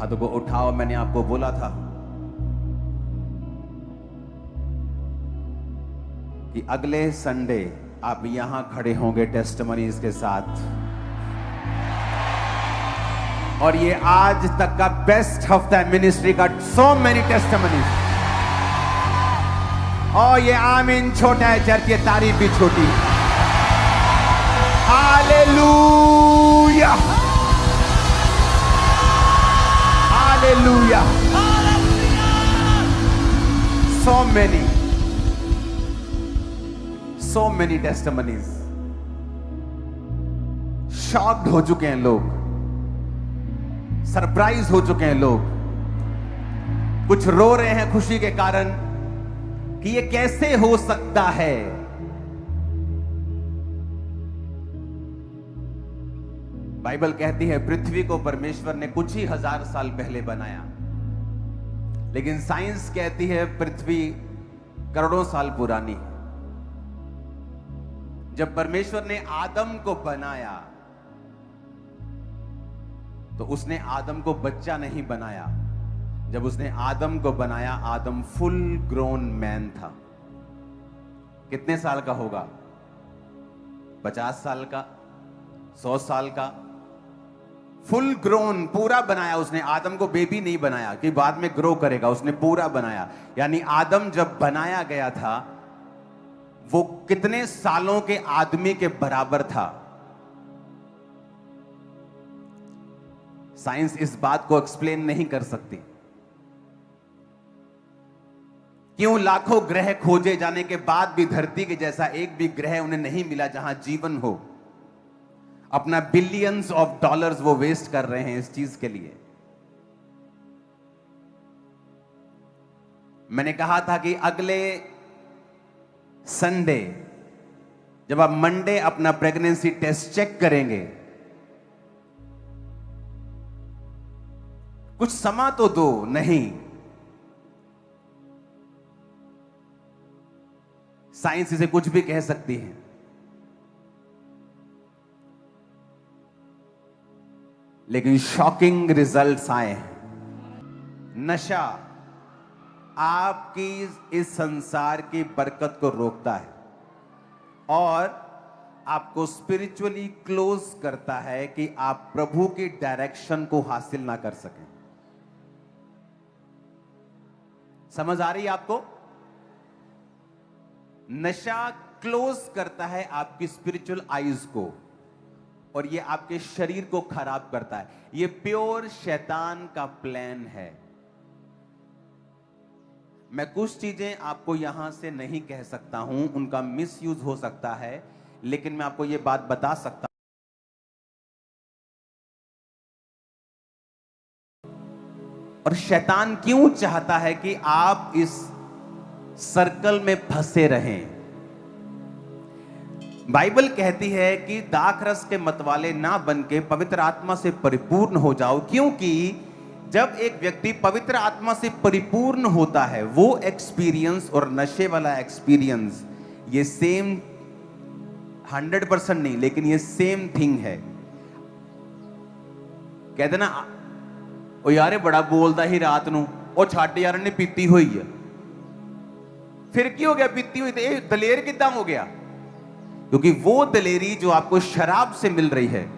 हाथों को उठाओ। मैंने आपको बोला था कि अगले संडे आप यहां खड़े होंगे टेस्टिमनीज के साथ, और ये आज तक का बेस्ट हफ्ता है मिनिस्ट्री का। So many testimonies. और ये आमीन छोटा है चर्च, ये तारीफ भी छोटी। Hallelujah, hallelujah. so many testimonies। Shocked हो चुके हैं लोग, सरप्राइज हो चुके हैं लोग, कुछ रो रहे हैं खुशी के कारण कि ये कैसे हो सकता है। बाइबल कहती है पृथ्वी को परमेश्वर ने कुछ ही हजार साल पहले बनाया, लेकिन साइंस कहती है पृथ्वी करोड़ों साल पुरानी है। जब परमेश्वर ने आदम को बनाया तो उसने आदम को बच्चा नहीं बनाया। जब उसने आदम को बनाया, आदम फुल ग्रोन मैन था। कितने साल का होगा? 50 साल का, 100 साल का, फुल ग्रोन, पूरा बनाया उसने। आदम को बेबी नहीं बनाया कि बाद में ग्रो करेगा, उसने पूरा बनाया। यानी आदम जब बनाया गया था वो कितने सालों के आदमी के बराबर था। साइंस इस बात को एक्सप्लेन नहीं कर सकती। क्यों लाखों ग्रह खोजे जाने के बाद भी धरती के जैसा एक भी ग्रह उन्हें नहीं मिला जहां जीवन हो। अपना बिलियंस ऑफ डॉलर्स वो वेस्ट कर रहे हैं इस चीज के लिए। मैंने कहा था कि अगले संडे जब आप मंडे अपना प्रेगनेंसी टेस्ट चेक करेंगे, कुछ समा तो दो। नहीं, साइंस इसे कुछ भी कह सकती है, लेकिन शॉकिंग रिजल्ट्स आए हैं। नशा आपकी इस संसार की बरकत को रोकता है और आपको स्पिरिचुअली क्लोज करता है कि आप प्रभु की डायरेक्शन को हासिल ना कर सकें। समझ आ रही है आपको? नशा क्लोज करता है आपकी स्पिरिचुअल आईज को और ये आपके शरीर को खराब करता है। ये प्योर शैतान का प्लान है। मैं कुछ चीजें आपको यहां से नहीं कह सकता हूं, उनका मिसयूज हो सकता है, लेकिन मैं आपको यह बात बता सकता हूं। और शैतान क्यों चाहता है कि आप इस सर्कल में फंसे रहें? बाइबल कहती है कि दाखरस के मतवाले ना बनके पवित्र आत्मा से परिपूर्ण हो जाओ, क्योंकि जब एक व्यक्ति पवित्र आत्मा से परिपूर्ण होता है, वो एक्सपीरियंस और नशे वाला एक्सपीरियंस ये सेम 100% नहीं, लेकिन ये सेम थिंग है। कहते ना, ओ यार बड़ा बोलता ही रात नू, ओ छाट यार ने पीती हुई है। फिर की हो गया? पीती हुई तो दलेर किदां हो गया? क्योंकि वो दलेरी जो आपको शराब से मिल रही है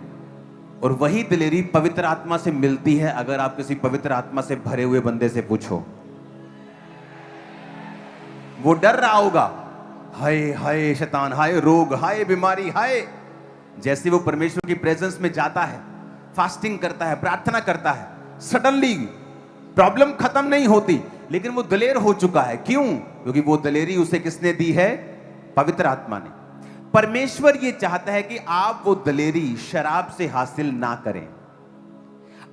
और वही दिलेरी पवित्र आत्मा से मिलती है। अगर आप किसी पवित्र आत्मा से भरे हुए बंदे से पूछो, वो डर रहा होगा, हाय हाय शैतान, हाय रोग, हाय बीमारी, हाय। जैसे वो परमेश्वर की प्रेजेंस में जाता है, फास्टिंग करता है, प्रार्थना करता है, सडनली प्रॉब्लम खत्म नहीं होती, लेकिन वो दलेर हो चुका है। क्यों? क्योंकि वो दलेरी उसे किसने दी है? पवित्र आत्मा ने। परमेश्वर ये चाहता है कि आप वो दलेरी शराब से हासिल ना करें,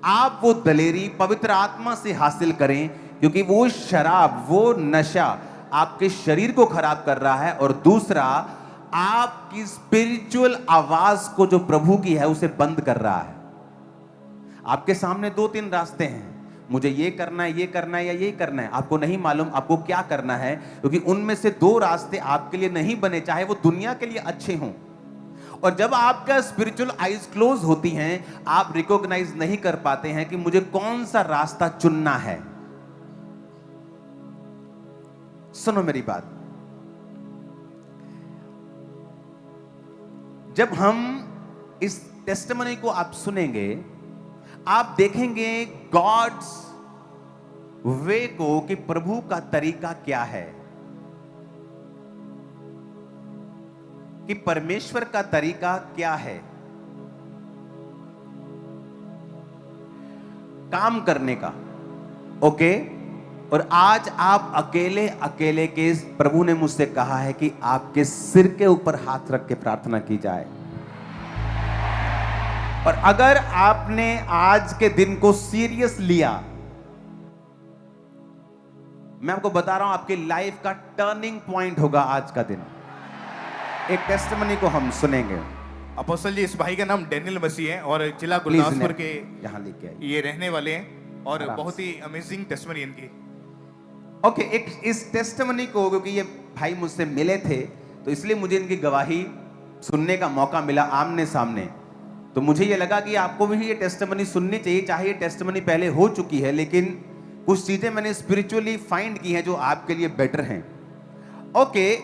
आप वो दलेरी पवित्र आत्मा से हासिल करें, क्योंकि वो शराब, वो नशा आपके शरीर को खराब कर रहा है और दूसरा आपकी स्पिरिचुअल आवाज को जो प्रभु की है उसे बंद कर रहा है। आपके सामने 2-3 रास्ते हैं, मुझे ये करना है, ये करना है या ये करना है। आपको नहीं मालूम आपको क्या करना है, क्योंकि उनमें से 2 रास्ते आपके लिए नहीं बने, चाहे वो दुनिया के लिए अच्छे हों। और जब आपका स्पिरिचुअल आईज क्लोज होती हैं, आप रिकॉग्नाइज नहीं कर पाते हैं कि मुझे कौन सा रास्ता चुनना है। सुनो मेरी बात, जब हम इस टेस्टिमनी को आप सुनेंगे, आप देखेंगे गॉड्स वे को कि प्रभु का तरीका क्या है, कि परमेश्वर का तरीका क्या है काम करने का। ओके, और आज आप अकेले अकेले के, प्रभु ने मुझसे कहा है कि आपके सिर के ऊपर हाथ रख के प्रार्थना की जाए। और अगर आपने आज के दिन को सीरियस लिया, मैं आपको बता रहा हूं आपकी लाइफ का टर्निंग पॉइंट होगा आज का दिन। एक टेस्टिमनी को हम सुनेंगे। अपोस्टल जी, इस भाई का नाम डैनियल मसीह है और जिला गुरदासपुर के यहां लेके आइए, ये रहने वाले हैं और बहुत ही अमेजिंग टेस्टिमनी इनकी। ओके, एक इस टेस्टिमनी को, क्योंकि ये भाई मुझसे मिले थे तो इसलिए मुझे इनकी गवाही सुनने का मौका मिला आमने सामने। तो मुझे ये लगा कि आपको भी ये टेस्टिमनी सुननी चाहिए, चाहे ये टेस्टिमनी पहले हो चुकी है, लेकिन कुछ चीजें मैंने स्पिरिचुअली फाइंड की हैं जो आपके लिए बेटर हैं। ओके,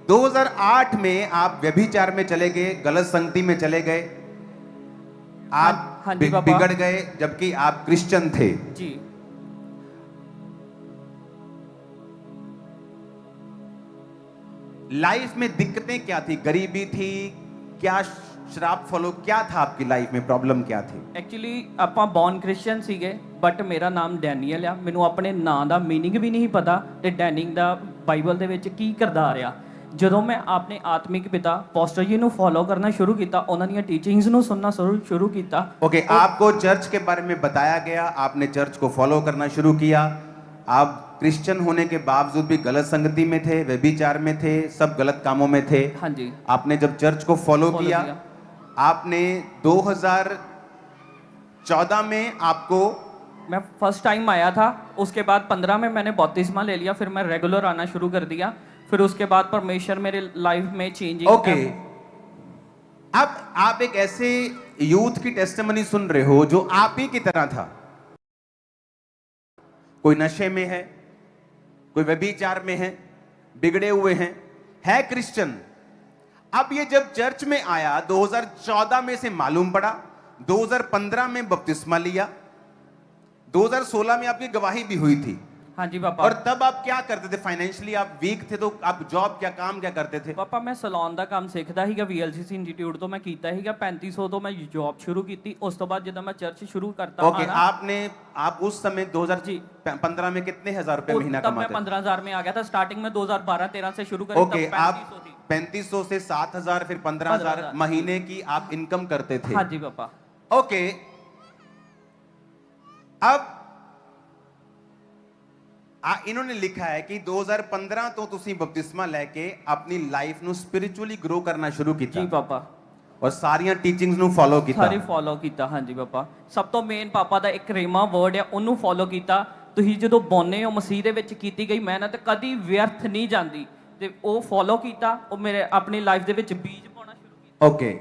2008 में आप व्यभिचार में चले गए, गलत संगति में चले गए, आप बिगड़ गए, जबकि आप क्रिश्चियन थे जी। लाइफ में दिक्कतें क्या थी? गरीबी थी क्या? शराब फॉलो क्या था आपकी लाइफ में? प्रॉब्लम क्या थी? एक्चुअली ਆਪਾਂ ਬੌਰਨ ਕ੍ਰਿਸਚੀਅਨ ਸੀਗੇ, ਬਟ ਮੇਰਾ ਨਾਮ ਡੈਨੀਅਲ ਆ। ਮੈਨੂੰ ਆਪਣੇ ਨਾਂ ਦਾ ਮੀਨਿੰਗ ਵੀ ਨਹੀਂ ਪਤਾ ਤੇ ਡੈਨਿੰਗ ਦਾ ਬਾਈਬਲ ਦੇ ਵਿੱਚ ਕੀ ਕਿਰਦਾਰ ਆ। ਜਦੋਂ ਮੈਂ ਆਪਣੇ ਆਤਮਿਕ ਪਿਤਾ ਪਾਸਟਰ ਜੀ ਨੂੰ ਫॉलो करना शुरू किया, ਉਹਨਾਂ ਦੀਆਂ ਟੀਚਿੰਗਸ ਨੂੰ ਸੁਣਨਾ शुरू किया। ओके, आपको चर्च के बारे में बताया गया, आपने चर्च को फॉलो करना शुरू किया। आप क्रिश्चियन होने के बावजूद भी गलत संगति में थे, व्यभिचार में थे, सब गलत कामों में थे। हाँ जी। आपने जब चर्च को फॉलो किया, आपने 2014 में आपको, मैं फर्स्ट टाइम आया था, उसके बाद 15 में मैंने बपतिस्मा ले लिया, फिर मैं रेगुलर आना शुरू कर दिया। फिर उसके बाद परमेश्वर मेरे लाइफ में चेंजिंग। ओके, अब आप एक ऐसे यूथ की टेस्टिमनी सुन रहे हो जो आप ही की तरह था। कोई नशे में है, कोई व्यभिचार में है, बिगड़े हुए हैं, है क्रिश्चियन। अब ये जब चर्च में आया 2014 में से मालूम पड़ा, 2015 में बपतिस्मा लिया, 2016 में आपकी गवाही भी हुई थी। हाँ जी पापा। और तब आप क्या करते थे? फाइनेंशियली आप वीक थे, तो आप जॉब क्या, काम क्या करते थे? पापा मैं सैलून ਦਾ ਕੰਮ ਸਿੱਖਦਾ ਸੀਗਾ, VLCC ਇੰਸਟੀਚਿਊਟ ਤੋਂ ਮੈਂ ਕੀਤਾ ਸੀਗਾ। 3500 ਤੋਂ ਮੈਂ ਜੌਬ ਸ਼ੁਰੂ ਕੀਤੀ। ਉਸ ਤੋਂ ਬਾਅਦ ਜਦੋਂ ਮੈਂ ਚਰਚ ਸ਼ੁਰੂ ਕਰਤਾ। ओके, आप उस समय 2015 में कितने हजार रुपए महीना तब मैं कमाते थे? 15,000 में आ गया था। स्टार्टिंग में 2012-13 से शुरू करी। ओके, आप 3500 से 7,000 फिर 15,000 महीने की आप इनकम करते थे। हाँ जी पापा। ओके, अब इन्होंने लिखा है कि 2015 तो ਤੁਸੀਂ ਬਪਤਿਸਮਾ ਲੈ ਕੇ ਆਪਣੀ ਲਾਈਫ ਨੂੰ ਸਪਿਰਿਚੁਅਲੀ ਗਰੋ ਕਰਨਾ ਸ਼ੁਰੂ ਕੀਤਾ। ਜੀ ਪਾਪਾ। ਔਰ ਸਾਰੀਆਂ ਟੀਚਿੰਗਸ ਨੂੰ ਫॉलो ਕੀਤਾ। ਸਾਰੀ ਫॉलो ਕੀਤਾ। ਹਾਂਜੀ ਪਾਪਾ। ਸਭ ਤੋਂ ਮੇਨ ਪਾਪਾ ਦਾ ਇੱਕ ਰੇਮਾ ਵਰਡ ਆ, ਉਹਨੂੰ ਫॉलो ਕੀਤਾ। ਤੁਸੀਂ ਜਦੋਂ ਬੋਨੇ ਹੋ, ਮਸੀਹ ਦੇ ਵਿੱਚ ਕੀਤੀ ਗਈ ਮਿਹਨਤ ਕਦੀ ਵਿਅਰਥ ਨਹੀਂ ਜਾਂਦੀ, ਤੇ ਉਹ ਫॉलो ਕੀਤਾ। ਉਹ ਮੇਰੇ ਆਪਣੀ लाइफ ਦੇ ਵਿੱਚ बीज ਪਾਉਣਾ शुरू ਕੀਤਾ। ओके,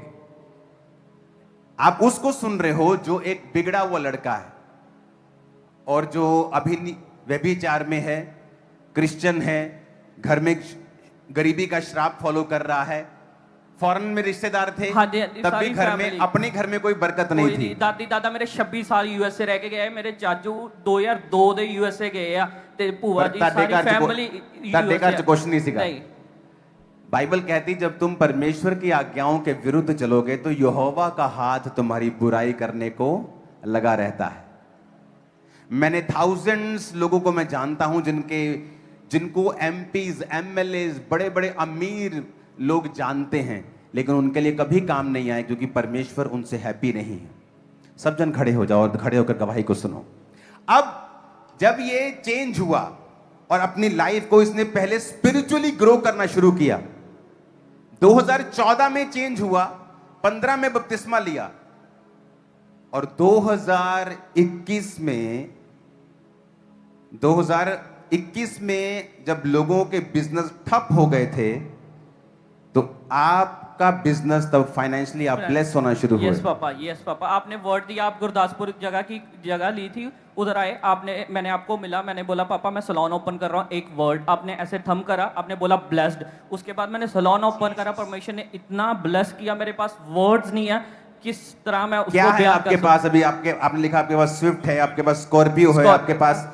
आप उसको सुन रहे हो जो एक बिगड़ा हुआ लड़का है और जो अभी व्यभिचार में है, क्रिश्चियन है, घर में गरीबी का श्राप फॉलो कर रहा है, फॉरेन में रिश्तेदार थे, हाँ तब भी घर में, अपने घर में कोई बरकत नहीं थी। दादी दादा मेरे 26 साल यूएसए रह के गए। मेरे चाचू 2002 ਦੇ यूएसए ਗਏ ਆ ਤੇ ਭੂਆ ਜੀ ਸਾਰੀ फैमिली ਤੁਹਾਡੇ ਘਰ ਚ ਕੁਛ ਨਹੀਂ ਸੀਗਾ। नहीं, बाइबल कहती जब तुम परमेश्वर की आज्ञाओं के विरुद्ध चलोगे तो यहोवा का हाथ तुम्हारी बुराई करने को लगा रहता है। मैंने थाउजेंड्स लोगों को मैं जानता हूं जिनको एमपीज, एमएलएज, बड़े बड़े अमीर लोग जानते हैं, लेकिन उनके लिए कभी काम नहीं आए क्योंकि परमेश्वर उनसे हैप्पी नहीं है। सब जन खड़े हो जाओ और खड़े होकर गवाही को सुनो। अब जब ये चेंज हुआ और अपनी लाइफ को इसने पहले स्पिरिचुअली ग्रो करना शुरू किया, 2014 में चेंज हुआ, 15 में बपतिस्मा लिया और 2021 में जब लोगों के बिजनेस ठप हो गए थे तो आप आपका बिजनेस तब फाइनेंशियली आप ब्लेस होना शुरू हुए। यस पापा, यस पापा, आपने वर्ड दिया, आप गुरदासपुर जगह ली थी, उधर आए, मैंने आपको मिला, मैंने बोला पापा मैं सैलून ओपन कर रहा हूँ, एक वर्ड आपने ऐसे थम करा, आपने बोला ब्लेस्ड। उसके बाद मैंने सैलून ओपन करा, परमेश्वर ने इतना ब्लेस किया, मेरे पास वर्ड्स नहीं है किस तरह मैं उसको क्या है बयान आपके कर पास अभी? आपने लिखा आपके पास स्विफ्ट है, आपके पास स्कॉर्पियो है, आपके पास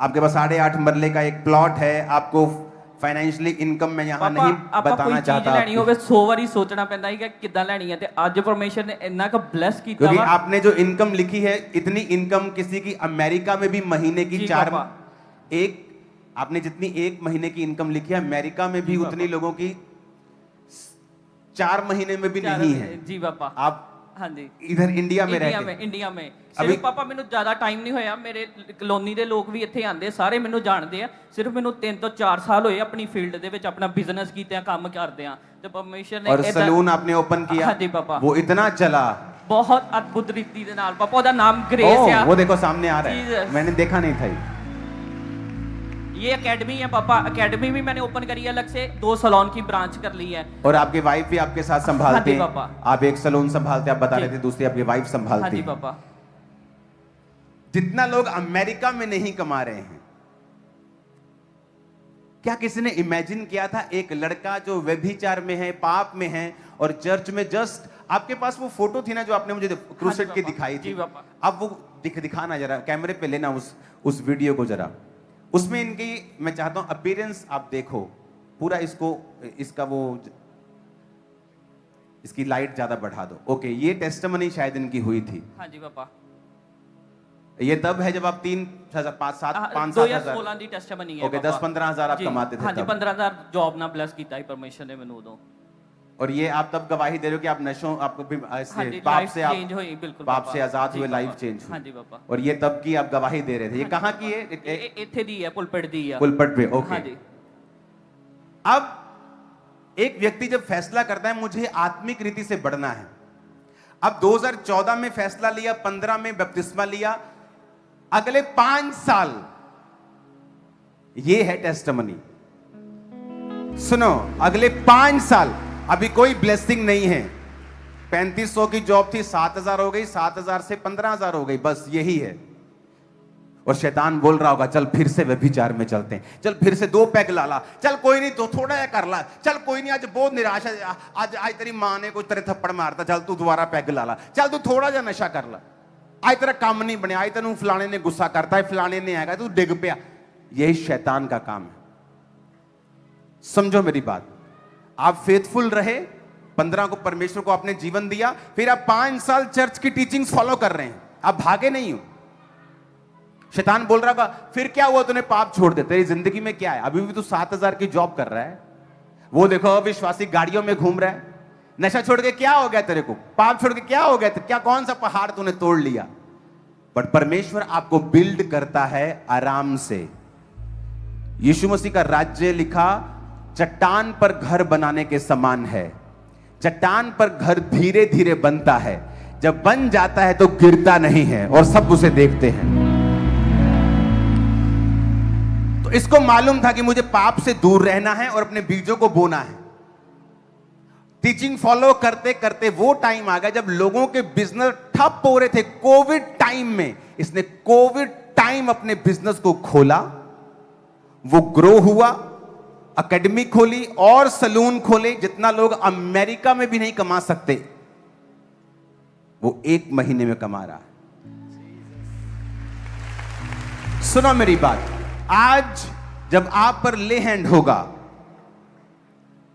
8.5 मरले का एक प्लॉट है, आपको फाइनेंशियली इनकम में यहाँ नहीं बताना चाहता ਲੈਣੀ ਹੋਵੇ 100 ਵਾਰੀ ਸੋਚਣਾ ਪੈਂਦਾ ਹੈ ਕਿ ਕਿੱਦਾਂ ਲੈਣੀ ਹੈ, ਤੇ ਅੱਜ ਪਰਮੇਸ਼ਰ ਨੇ ਇੰਨਾ ਕੁ ਬਲੈਸ ਕੀਤਾ क्योंकि ਵਾ। आपने जो इनकम लिखी है, इतनी इनकम किसी की अमेरिका में भी महीने की जी 4 पापा। एक आपने जितनी एक महीने की इनकम लिखी है, अमेरिका में भी उतनी लोगों की 4 महीने में भी नहीं है। जी पापा, आप हाँ जी, इधर इंडिया में ਇੰਡੀਆ रहते में ਇੰਡੀਆ में अभी- ਸਿਰਫ ਪਾਪਾ ਮੈਨੂੰ ਜ਼ਿਆਦਾ ਟਾਈਮ ਨਹੀਂ ਹੋਇਆ, ਮੇਰੇ ਕਲੋਨੀ ਦੇ ਲੋਕ ਵੀ ਇੱਥੇ ਆਂਦੇ, ਸਾਰੇ ਮੈਨੂੰ ਜਾਣਦੇ ਆ, ਸਿਰਫ ਮੈਨੂੰ 3 ਤੋਂ 4 ਸਾਲ ਹੋਏ ਆਪਣੀ ਫੀਲਡ ਦੇ ਵਿੱਚ ਆਪਣਾ ਬਿਜ਼ਨਸ ਕੀਤੇ ਆ, ਕੰਮ ਕਰਦੇ ਆ, ਤੇ ਪਰਮੇਸ਼ਰ ਨੇ और सलून आपने ओपन किया, हाँ जी पापा, वो इतना चला। ਬਹੁਤ ਅਦਭੁਤ ਰੀਤੀ ਦੇ ਨਾਲ ਪਾਪਾ, ਉਹਦਾ ਨਾਮ ਗ੍ਰੇਸ ਆ। वो देखो सामने आ रहा है, Jesus। मैंने देखा नहीं था ये। ये एकेडमी है पापा, एकेडमी भी मैंने ओपन करी है, अलग से 2 सैलून की ब्रांच कर ली है। और आपकी वाइफ भी आपके साथ संभालते हाँ जी हैं। पापा। आप एक सलून संभालते, आप बता जी। रहे थे, दूसरी आपकी वाइफ हाँ संभालती जी है। पापा, जितना लोग अमेरिका में नहीं कमा रहे हैं, क्या किसी ने इमेजिन किया था एक लड़का जो व्यभिचार में है, पाप में है, और चर्च में जस्ट आपके पास वो फोटो थी ना जो आपने मुझे क्रूसेड की पापा। दिखाई जी थी, पापा। अब वो दिखाना जरा कैमरे पे लेना उस वीडियो को जरा। उसमें इनकी मैं चाहता हूं अपीयरेंस आप देखो पूरा, इसका वो इसकी लाइट ज्यादा बढ़ा दो। ओके, ये टेस्टिमनी शायद इनकी हुई थी। हाँ जी पापा, ये तब है जब आप 5-7 2016 ਦੀ ਟੈਸਟਮਨੀ ਹੈ। ओके, 10-15 हजार आप जी, कमाते थे हाँ जी, तब। 15,000 जॉब ना ब्लेस ਕੀਤਾ ਹੀ ਪਰਮੇਸ਼ਰ ਨੇ ਮੈਨੂੰ ਉਦੋਂ। और ये आप तब गवाही दे रहे हो कि आप नशों आपको भी हाँ इससे जी, पाप लाइफ से आप चेंज हुई, बिल्कुल पाप पापा। से आजाद जी हुए, पापा। लाइफ चेंज हुई। हाँ जी पापा, और ये तब की आप गवाही दे रहे थे। ये कहाँ की है? ਇੱਥੇ ਦੀ ਹੈ, ਪੁਲਪਿਟ ਦੀ ਹੈ। पुलपट पे। हाँ ओके, जी, अब एक व्यक्ति जब फैसला करता है मुझे आत्मिक रीति से बढ़ना है, अब 2014 में फैसला लिया, 15 में बपतिस्मा लिया, अगले 5 साल ये है टेस्टिमनी। सुनो, अगले 5 साल अभी कोई ब्लेसिंग नहीं है। 3500 की जॉब थी, 7000 हो गई, 7000 से 15000 हो गई, बस यही है। और शैतान बोल रहा होगा चल फिर से व्यभिचार में चलते हैं, चल फिर से 2 पैग ला ला, चल कोई नहीं तो थोड़ा या कर ला, चल कोई नहीं आज बहुत निराशा, आज तेरी माँ ने कोई तेरे थप्पड़ मारता, चल तू दोबारा पैग ला ला, चल तू थोड़ा जा नशा कर ला, आज तेरा काम नहीं बनया, आज तेन फलाने ने गुस्सा करता है, फलाने ने आएगा, तू डिग पिया। यही शैतान का काम है। समझो मेरी बात, आप फेथफुल रहे, 15 को परमेश्वर को आपने जीवन दिया, फिर आप 5 साल चर्च की टीचिंग्स फॉलो कर रहे हैं, आप भागे नहीं हो। शैतान बोल रहा होगा फिर क्या हुआ, तूने पाप छोड़ दे, तेरी जिंदगी में क्या है, अभी भी तू 7000 की जॉब कर रहा है, वो देखो अविश्वासी गाड़ियों में घूम रहा है, नशा छोड़ के क्या हो गया तेरे को, पाप छोड़ के क्या हो गया, क्या कौन सा पहाड़ तूने तोड़ लिया। बट परमेश्वर आपको बिल्ड करता है आराम से। यीशु मसीह का राज्य लिखा चट्टान पर घर बनाने के समान है। चट्टान पर घर धीरे धीरे बनता है, जब बन जाता है तो गिरता नहीं है और सब उसे देखते हैं। तो इसको मालूम था कि मुझे पाप से दूर रहना है और अपने बीजों को बोना है। टीचिंग फॉलो करते करते वो टाइम आ गया जब लोगों के बिजनेस ठप हो रहे थे। कोविड टाइम में इसने कोविड टाइम अपने बिजनेस को खोला, वो ग्रो हुआ, एकेडमी खोली और सलून खोले। जितना लोग अमेरिका में भी नहीं कमा सकते वो 1 महीने में कमा रहा है। सुनो मेरी बात, आज जब आप पर ले हैंड होगा,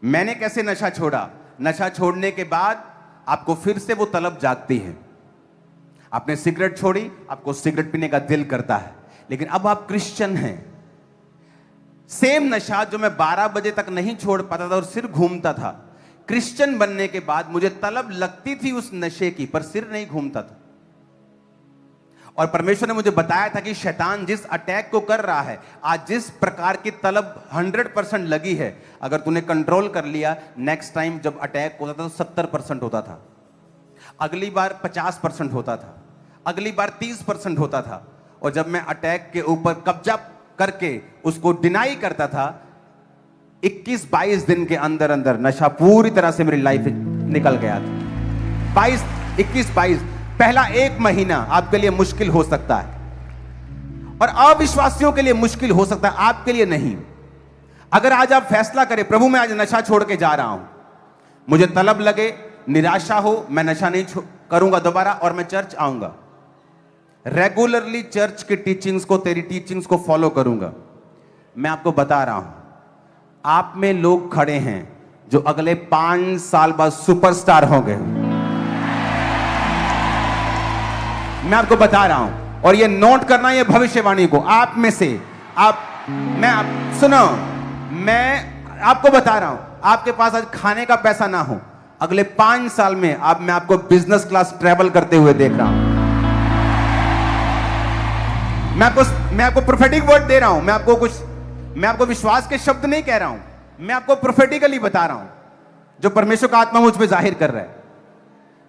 मैंने कैसे नशा छोड़ा, नशा छोड़ने के बाद आपको फिर से वो तलब जागती है। आपने सिगरेट छोड़ी, आपको सिगरेट पीने का दिल करता है, लेकिन अब आप क्रिश्चियन हैं। सेम नशा जो मैं 12 बजे तक नहीं छोड़ पाता था और सिर घूमता था, क्रिश्चियन बनने के बाद मुझे तलब लगती थी उस नशे की, पर सिर नहीं घूमता था। और परमेश्वर ने मुझे बताया था कि शैतान जिस अटैक को कर रहा है, आज जिस प्रकार की तलब 100% लगी है, अगर तूने कंट्रोल कर लिया, नेक्स्ट टाइम जब अटैक होता था तो 70% होता था, अगली बार 50% होता था, अगली बार 30% होता था। और जब मैं अटैक के ऊपर कब्जा करके उसको डिनाई करता था, 21-22 दिन के अंदर अंदर नशा पूरी तरह से मेरी लाइफ निकल गया था। 21-22 पहला 1 महीना आपके लिए मुश्किल हो सकता है और अविश्वासियों के लिए मुश्किल हो सकता है, आपके लिए नहीं। अगर आज आप फैसला करें, प्रभु मैं आज नशा छोड़ के जा रहा हूं, मुझे तलब लगे, निराशा हो, मैं नशा नहीं करूंगा दोबारा और मैं चर्च आऊंगा, रेगुलरली चर्च की टीचिंग्स को, तेरी टीचिंग्स को फॉलो करूंगा। मैं आपको बता रहा हूं, आप में लोग खड़े हैं जो अगले 5 साल बाद सुपरस्टार होंगे। मैं आपको बता रहा हूं, और ये नोट करना, ये भविष्यवाणी को आप में से सुनो, मैं आपको बता रहा हूं, आपके पास आज खाने का पैसा ना हो, अगले 5 साल में मैं आपको बिजनेस क्लास ट्रैवल करते हुए देख रहा हूं। मैं आपको प्रोफेटिक वर्ड दे रहा हूं, मैं आपको विश्वास के शब्द नहीं कह रहा हूं, मैं आपको प्रोफेटिकली बता रहा हूं जो परमेश्वर का आत्मा मुझ पे जाहिर कर रहा है।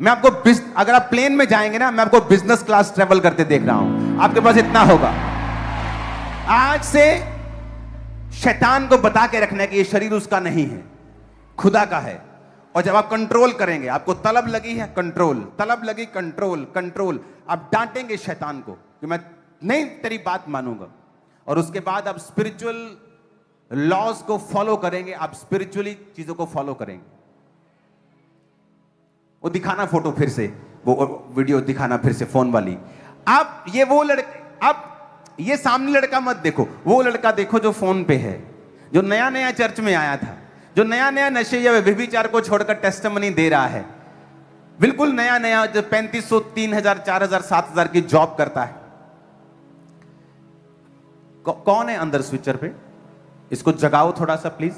मैं आपको अगर आप प्लेन में जाएंगे ना, मैं आपको बिजनेस क्लास ट्रैवल करते देख रहा हूं, आपके पास इतना होगा। आज से शैतान को बता के रखना है कि ये शरीर उसका नहीं है, खुदा का है। और जब आप कंट्रोल करेंगे, आपको तलब लगी है, कंट्रोल, तलब लगी, कंट्रोल, कंट्रोल, आप डांटेंगे शैतान को कि मैं नहीं तेरी बात मानूंगा, और उसके बाद आप स्पिरिचुअल लॉज को फॉलो करेंगे, आप स्पिरिचुअली चीजों को फॉलो करेंगे। वो दिखाना फोटो फिर से, वो वीडियो दिखाना फिर से फोन वाली। आप ये सामने लड़का मत देखो, वो लड़का देखो जो फोन पे है, जो नया नया चर्च में आया था, जो नया नया नशे या व्यभिचार को छोड़कर टेस्टिमनी दे रहा है, बिल्कुल नया नया, जो 3500, 3000, 4000, 7000 की जॉब करता है। कौन है अंदर स्विचर पे? इसको जगाओ थोड़ा सा प्लीज।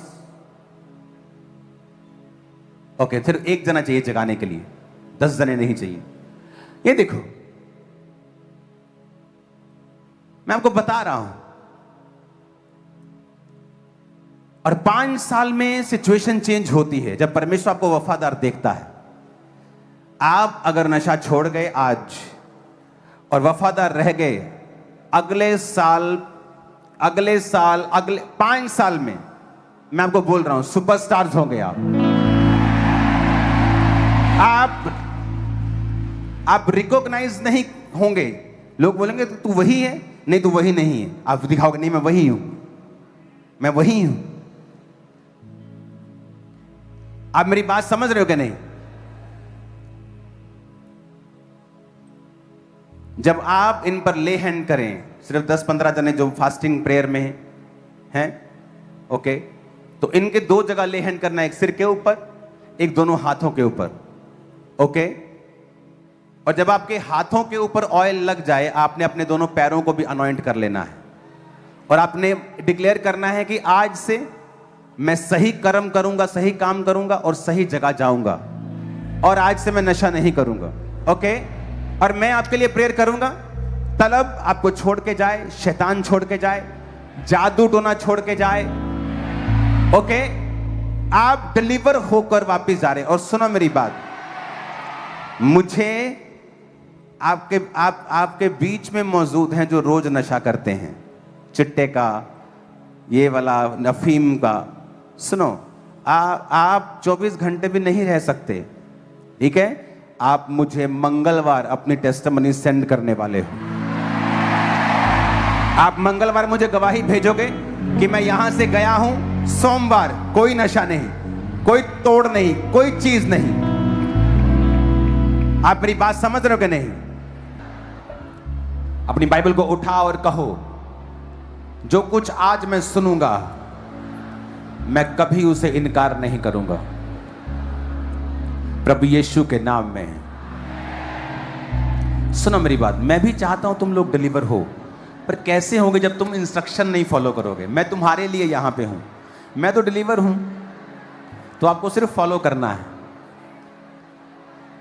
ओके, फिर एक जना चाहिए जगाने के लिए, 10 जने नहीं चाहिए। ये देखो, मैं आपको बता रहा हूं, और 5 साल में सिचुएशन चेंज होती है जब परमेश्वर आपको वफादार देखता है। आप अगर नशा छोड़ गए आज और वफादार रह गए, अगले 5 साल में मैं आपको बोल रहा हूं, सुपरस्टार्स होंगे आप रिकॉग्नाइज नहीं होंगे। लोग बोलेंगे तू वही है, नहीं तू वही नहीं है। आप दिखाओगे नहीं मैं वही हूं, मैं वही हूं। आप मेरी बात समझ रहे हो कि नहीं? जब आप इन पर ले हैंड करें, सिर्फ 10-15 जने जो फास्टिंग प्रेयर में हैं, ओके, तो इनके 2 जगह ले हैंड करना, एक सिर के ऊपर, एक दोनों हाथों के ऊपर, ओके। और जब आपके हाथों के ऊपर ऑयल लग जाए, आपने अपने दोनों पैरों को भी अनॉइंट कर लेना है, और आपने डिक्लेयर करना है कि आज से मैं सही कर्म करूंगा, सही काम करूंगा और सही जगह जाऊंगा, और आज से मैं नशा नहीं करूंगा, ओके। और मैं आपके लिए प्रेयर करूंगा, तलब आपको छोड़ के जाए, शैतान छोड़ के जाए, जादू टोना छोड़ के जाए, ओके। आप डिलीवर होकर वापस जा रहे हैं। और सुनो मेरी बात, मुझे आपके बीच में मौजूद हैं जो रोज नशा करते हैं, चिट्टे का, ये वाला अफीम का। सुनो, आप 24 घंटे भी नहीं रह सकते, ठीक है? आप मुझे मंगलवार अपनी टेस्टिमनी सेंड करने वाले हो। आप मंगलवार मुझे गवाही भेजोगे कि मैं यहां से गया हूं, सोमवार कोई नशा नहीं, कोई तोड़ नहीं, कोई चीज नहीं। आप मेरी बात समझ रहे हो कि नहीं? अपनी बाइबल को उठाओ और कहो, जो कुछ आज मैं सुनूंगा मैं कभी उसे इनकार नहीं करूंगा, प्रभु यीशु के नाम में। सुनो मेरी बात, मैं भी चाहता हूं तुम लोग डिलीवर हो, पर कैसे होगे जब तुम इंस्ट्रक्शन नहीं फॉलो करोगे? मैं तुम्हारे लिए यहां पे हूं, मैं तो डिलीवर हूं, तो आपको सिर्फ फॉलो करना है।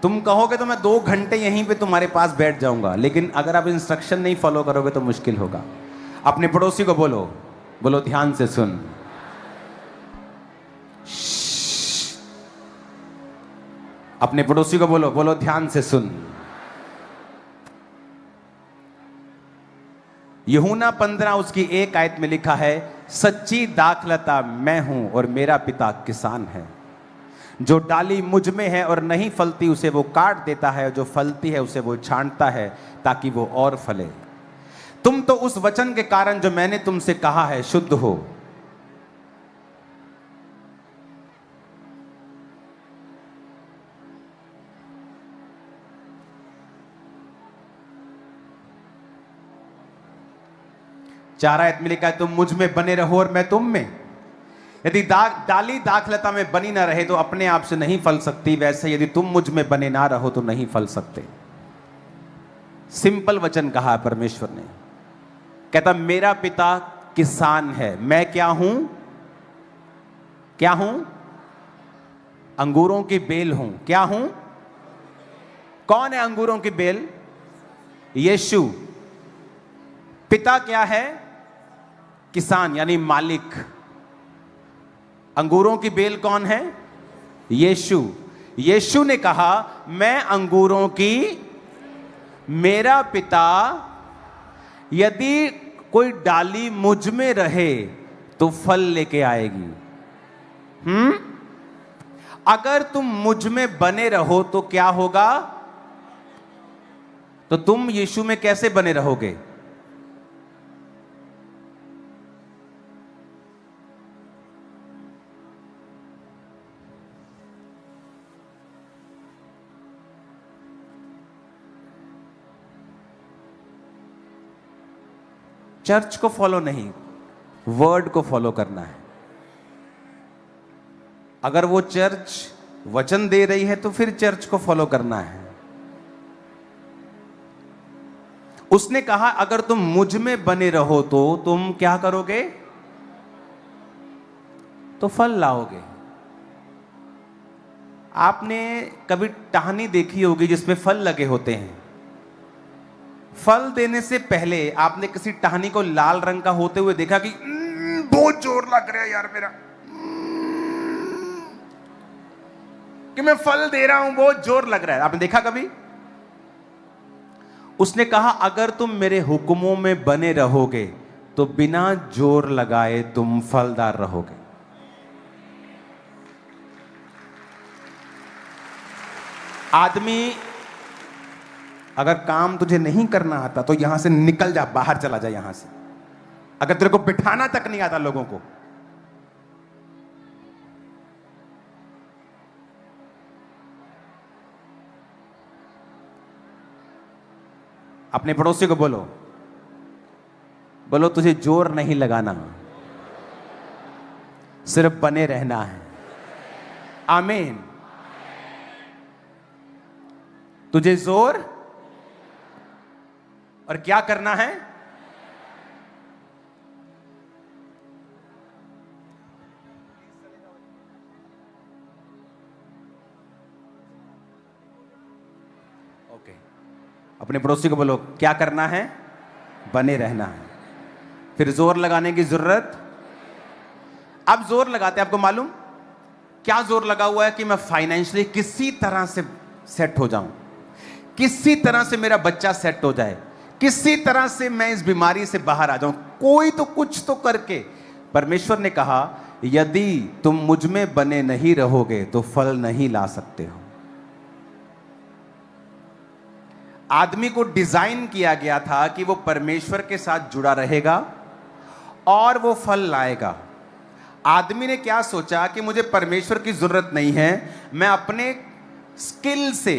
तुम कहोगे तो मैं 2 घंटे यहीं पे तुम्हारे पास बैठ जाऊंगा, लेकिन अगर आप इंस्ट्रक्शन नहीं फॉलो करोगे तो मुश्किल होगा। अपने पड़ोसी को बोलो, बोलो ध्यान से सुन। अपने पड़ोसी को बोलो, बोलो ध्यान से सुन। यूहन्ना 15 उसकी 1 आयत में लिखा है, सच्ची दाखलता मैं हूं और मेरा पिता किसान है। जो डाली मुझ में है और नहीं फलती उसे वो काट देता है, जो फलती है उसे वो छांटता है ताकि वो और फले। तुम तो उस वचन के कारण जो मैंने तुमसे कहा है शुद्ध हो। चार आयत में लिखा है तुम मुझ में बने रहो और मैं तुम में। यदि डाली दाखलता में बनी ना रहे तो अपने आप से नहीं फल सकती, वैसे यदि तुम मुझ में बने ना रहो तो नहीं फल सकते। सिंपल वचन कहा है परमेश्वर ने। कहता मेरा पिता किसान है, मैं क्या हूं? क्या हूं? अंगूरों की बेल हूं। क्या हूं? कौन है अंगूरों की बेल? यीशु। पिता क्या है? किसान यानी मालिक। अंगूरों की बेल कौन है? यीशु। यीशु ने कहा मैं अंगूरों की, मेरा पिता, यदि कोई डाली मुझ में रहे तो फल लेके आएगी। अगर तुम मुझ में बने रहो तो क्या होगा? तो तुम यीशु में कैसे बने रहोगे? चर्च को फॉलो नहीं, वर्ड को फॉलो करना है। अगर वो चर्च वचन दे रही है तो फिर चर्च को फॉलो करना है। उसने कहा अगर तुम मुझ में बने रहो तो तुम क्या करोगे? तो फल लाओगे। आपने कभी टहनी देखी होगी जिसमें फल लगे होते हैं। फल देने से पहले आपने किसी टहनी को लाल रंग का होते हुए देखा कि बहुत जोर लग रहा है यार मेरा, कि मैं फल दे रहा हूं, बहुत जोर लग रहा है। आपने देखा कभी? उसने कहा अगर तुम मेरे हुक्मों में बने रहोगे तो बिना जोर लगाए तुम फलदार रहोगे। आदमी अगर काम तुझे नहीं करना आता तो यहां से निकल जा, बाहर चला जा यहां से। अगर तेरे को बिठाना तक नहीं आता लोगों को, अपने पड़ोसी को बोलो, बोलो तुझे जोर नहीं लगाना, सिर्फ बने रहना है। आमीन। तुझे जोर और क्या करना है? ओके, अपने पड़ोसी को बोलो क्या करना है? बने रहना है। फिर जोर लगाने की जरूरत। अब जोर लगाते हैं, आपको मालूम क्या जोर लगा हुआ है? कि मैं फाइनेंशियली किसी तरह से सेट हो जाऊं, किसी तरह से मेरा बच्चा सेट हो जाए, किसी तरह से मैं इस बीमारी से बाहर आ जाऊं, कोई तो कुछ तो करके। परमेश्वर ने कहा यदि तुम मुझ में बने नहीं रहोगे तो फल नहीं ला सकते हो। आदमी को डिजाइन किया गया था कि वो परमेश्वर के साथ जुड़ा रहेगा और वो फल लाएगा। आदमी ने क्या सोचा कि मुझे परमेश्वर की जरूरत नहीं है, मैं अपने स्किल से,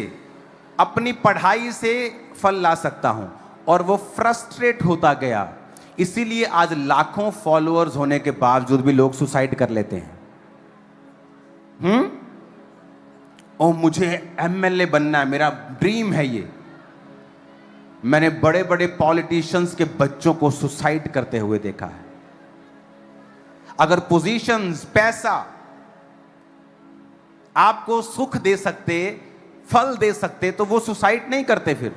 अपनी पढ़ाई से फल ला सकता हूं, और वो फ्रस्ट्रेट होता गया। इसीलिए आज लाखों फॉलोअर्स होने के बावजूद भी लोग सुसाइड कर लेते हैं। ओ मुझे एमएलए बनना है, मेरा ड्रीम है ये। मैंने बड़े बड़े पॉलिटिशियंस के बच्चों को सुसाइड करते हुए देखा है। अगर पोजीशंस, पैसा आपको सुख दे सकते, फल दे सकते, तो वो सुसाइड नहीं करते। फिर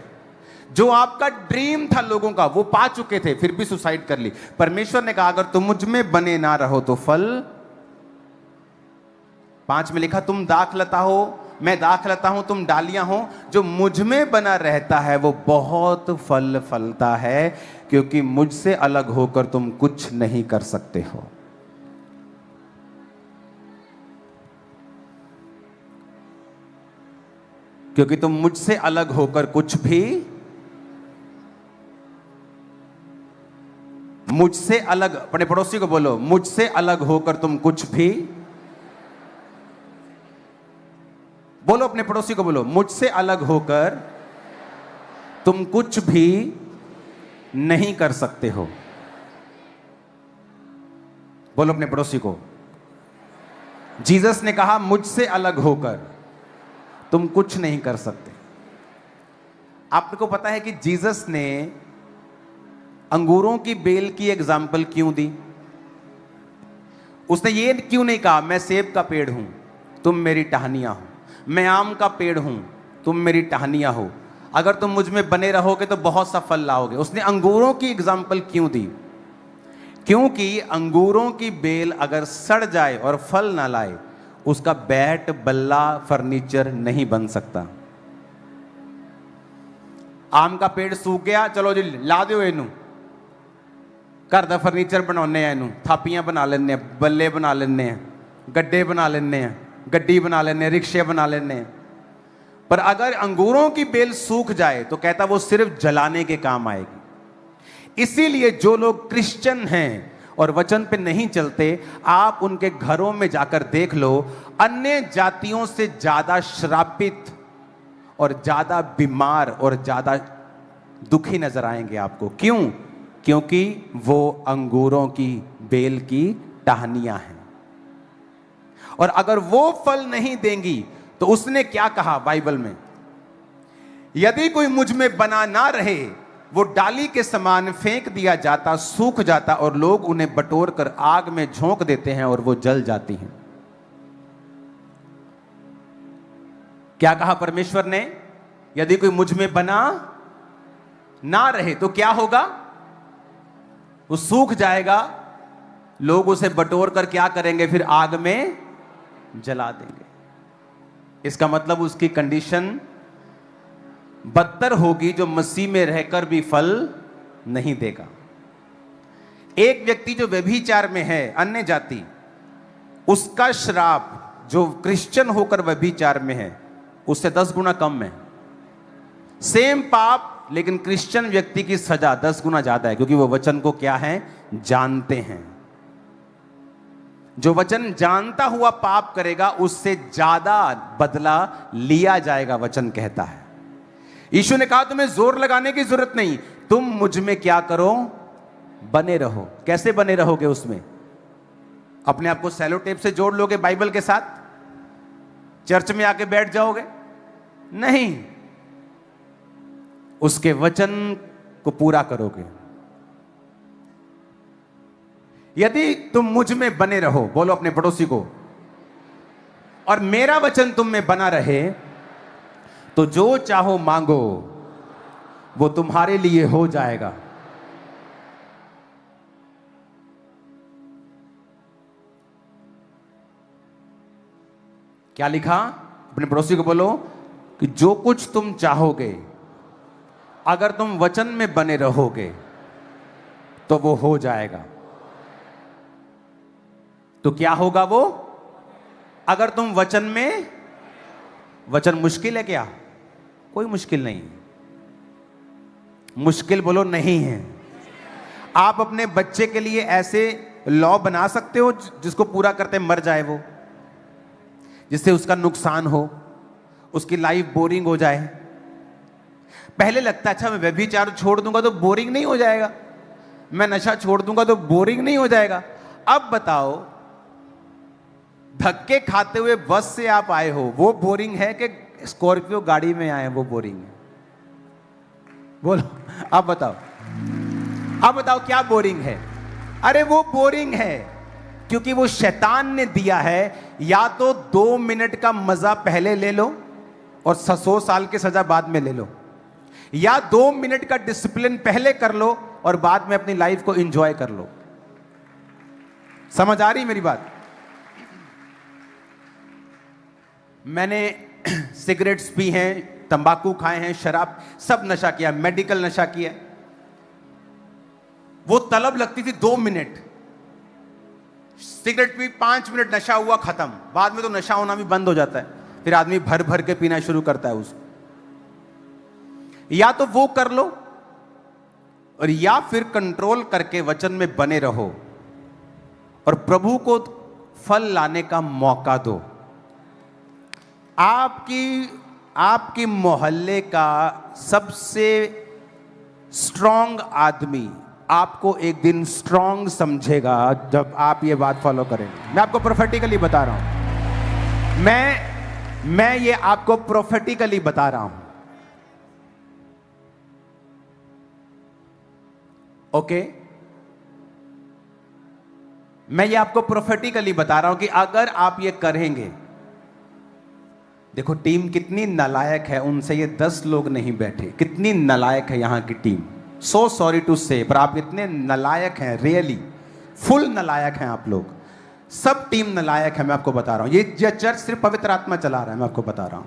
जो आपका ड्रीम था लोगों का वो पा चुके थे, फिर भी सुसाइड कर ली। परमेश्वर ने कहा अगर तुम मुझ में बने ना रहो तो फल। 5 में लिखा तुम दाखलता हो, मैं दाखलता हूं, तुम डालियां हो। जो मुझ में बना रहता है वो बहुत फल फलता है, क्योंकि मुझसे अलग होकर तुम कुछ नहीं कर सकते हो। क्योंकि तुम मुझसे अलग होकर कुछ भी, मुझसे अलग, अपने पड़ोसी को बोलो, मुझसे अलग होकर तुम कुछ भी, बोलो अपने पड़ोसी को बोलो, मुझसे अलग होकर तुम कुछ भी नहीं कर सकते हो। बोलो अपने पड़ोसी को, जीसस ने कहा मुझसे अलग होकर तुम कुछ नहीं कर सकते। आपको पता है कि जीसस ने अंगूरों की बेल की एग्जाम्पल क्यों दी? उसने ये क्यों नहीं कहा मैं सेब का पेड़ हूं तुम मेरी टहनियां हो, मैं आम का पेड़ हूं तुम मेरी टहनियां हो, अगर तुम मुझ में बने रहोगे तो बहुत सा फल लाओगे। उसने अंगूरों की एग्जाम्पल क्यों दी? क्योंकि अंगूरों की बेल अगर सड़ जाए और फल ना लाए, उसका बैट बल्ला फर्नीचर नहीं बन सकता। आम का पेड़ सूख गया, चलो जी ला दो इनू, घर दा फर्नीचर बनाने हैं, इनू थापियां बना लेने, बल्ले बना लेने, गड्ढे बना लेने, गड्डी बना लेने, रिक्शे बना लेने। पर अगर अंगूरों की बेल सूख जाए तो कहता वो सिर्फ जलाने के काम आएगी। इसीलिए जो लोग क्रिश्चियन हैं और वचन पे नहीं चलते, आप उनके घरों में जाकर देख लो, अन्य जातियों से ज्यादा श्रापित और ज्यादा बीमार और ज्यादा दुखी नजर आएंगे आपको। क्यों? क्योंकि वो अंगूरों की बेल की टहनियां हैं। और अगर वो फल नहीं देंगी तो उसने क्या कहा बाइबल में? यदि कोई मुझ में बना ना रहे, वो डाली के समान फेंक दिया जाता, सूख जाता और लोग उन्हें बटोर कर आग में झोंक देते हैं और वो जल जाती हैं। क्या कहा परमेश्वर ने? यदि कोई मुझ में बना ना रहे तो क्या होगा? वो सूख जाएगा, लोग उसे बटोर कर क्या करेंगे? फिर आग में जला देंगे। इसका मतलब उसकी कंडीशन बदतर होगी, जो मसीह में रहकर भी फल नहीं देगा। एक व्यक्ति जो व्यभिचार में है, अन्य जाति, उसका श्राप जो क्रिश्चियन होकर व्यभिचार में है उससे 10 गुना कम है। सेम पाप, लेकिन क्रिश्चियन व्यक्ति की सजा 10 गुना ज्यादा है, क्योंकि वो वचन को क्या है? जानते हैं। जो वचन जानता हुआ पाप करेगा उससे ज्यादा बदला लिया जाएगा, वचन कहता है। यीशु ने कहा तुम्हें जोर लगाने की जरूरत नहीं, तुम मुझ में क्या करो? बने रहो। कैसे बने रहोगे उसमें? अपने आप को सेलो टेप से जोड़ लोगे बाइबल के साथ? चर्च में आके बैठ जाओगे? नहीं, उसके वचन को पूरा करोगे। यदि तुम मुझ में बने रहो, बोलो अपने पड़ोसी को, और मेरा वचन तुम में बना रहे, तो जो चाहो मांगो वो तुम्हारे लिए हो जाएगा। क्या लिखा? अपने पड़ोसी को बोलो कि जो कुछ तुम चाहोगे, अगर तुम वचन में बने रहोगे तो वो हो जाएगा। तो क्या होगा वो? अगर तुम वचन में, वचन मुश्किल है क्या? कोई मुश्किल नहीं। मुश्किल बोलो नहीं है। आप अपने बच्चे के लिए ऐसे लॉ बना सकते हो जिसको पूरा करते मर जाए वो, जिससे उसका नुकसान हो, उसकी लाइफ बोरिंग हो जाए। पहले लगता अच्छा मैं व्यभिचार छोड़ दूंगा तो बोरिंग नहीं हो जाएगा, मैं नशा छोड़ दूंगा तो बोरिंग नहीं हो जाएगा। अब बताओ, धक्के खाते हुए बस से आप आए हो, वो बोरिंग है कि स्कॉर्पियो गाड़ी में आए वो बोरिंग है? बोलो, आप बताओ, आप बताओ क्या बोरिंग है? अरे वो बोरिंग है क्योंकि वो शैतान ने दिया है। या तो 2 मिनट का मजा पहले ले लो और 100 साल की सजा बाद में ले लो, या 2 मिनट का डिसिप्लिन पहले कर लो और बाद में अपनी लाइफ को एंजॉय कर लो। समझ आ रही मेरी बात? मैंने सिगरेट्स पी हैं, तंबाकू खाए हैं, शराब, सब नशा किया, मेडिकल नशा किया। वो तलब लगती थी 2 मिनट, सिगरेट पी 5 मिनट, नशा हुआ खत्म। बाद में तो नशा होना भी बंद हो जाता है, फिर आदमी भर भर के पीना शुरू करता है उसको। या तो वो कर लो, और या फिर कंट्रोल करके वचन में बने रहो और प्रभु को फल लाने का मौका दो। आपकी मोहल्ले का सबसे स्ट्रांग आदमी आपको एक दिन स्ट्रांग समझेगा जब आप ये बात फॉलो करेंगे। मैं आपको प्रोफेटिकली बता रहा हूं, मैं ये आपको प्रोफेटिकली बता रहा हूं। ओके, मैं ये आपको प्रोफेटिकली बता रहा हूं कि अगर आप ये करेंगे, देखो टीम कितनी नालायक है, उनसे ये 10 लोग नहीं बैठे, कितनी नालायक है यहां की टीम। सो सॉरी टू से, पर आप इतने नालायक हैं, रियली फुल नालायक हैं आप लोग, सब टीम नालायक है। मैं आपको बता रहा हूं, ये चर्च सिर्फ पवित्र आत्मा चला रहा है। मैं आपको बता रहा हूं,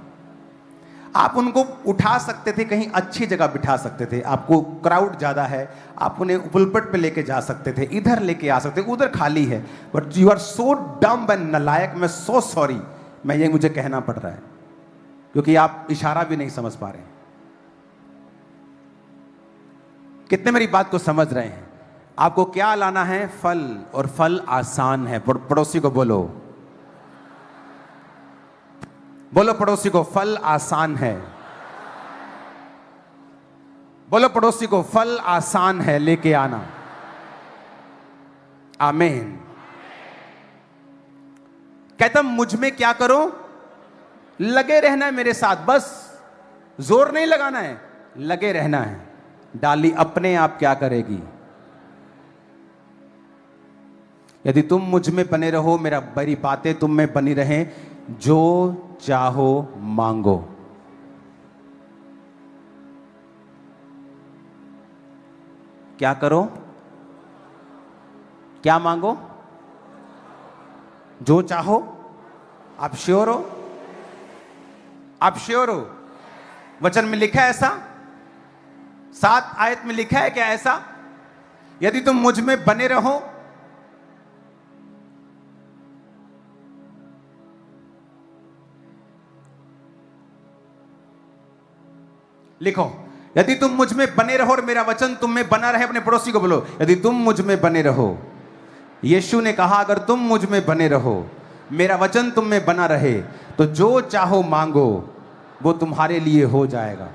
आप उनको उठा सकते थे, कहीं अच्छी जगह बिठा सकते थे, आपको क्राउड ज्यादा है, आप उन्हें पुलपट पे लेके जा सकते थे, इधर लेके आ सकते, उधर खाली है, बट यू आर सो डम एंड नालायक। मैं सो सॉरी, मैं ये मुझे कहना पड़ रहा है, क्योंकि आप इशारा भी नहीं समझ पा रहे हैं। कितने मेरी बात को समझ रहे हैं? आपको क्या लाना है? फल, और फल आसान है। पड़ोसी को बोलो, बोलो पड़ोसी को, फल आसान है। बोलो पड़ोसी को, फल आसान है, लेके आना। आमीन। कहता मुझ में क्या करो? लगे रहना है मेरे साथ, बस जोर नहीं लगाना है, लगे रहना है। डाली अपने आप क्या करेगी? यदि तुम मुझ में बने रहो, मेरी बातें तुम में बनी रहें, जो चाहो मांगो। क्या करो? क्या मांगो? जो चाहो। आप श्योर हो? आप श्योर हो? वचन में लिखा है ऐसा? 7 आयत में लिखा है क्या ऐसा? यदि तुम मुझ में बने रहो, लिखो, यदि तुम मुझ में बने रहो और मेरा वचन तुम में बना रहे। अपने पड़ोसी को बोलो, यदि तुम मुझ में बने रहो। यीशु ने कहा अगर तुम मुझ में बने रहो, मेरा वचन तुम में बना रहे, तो जो चाहो मांगो, वो तुम्हारे लिए हो जाएगा।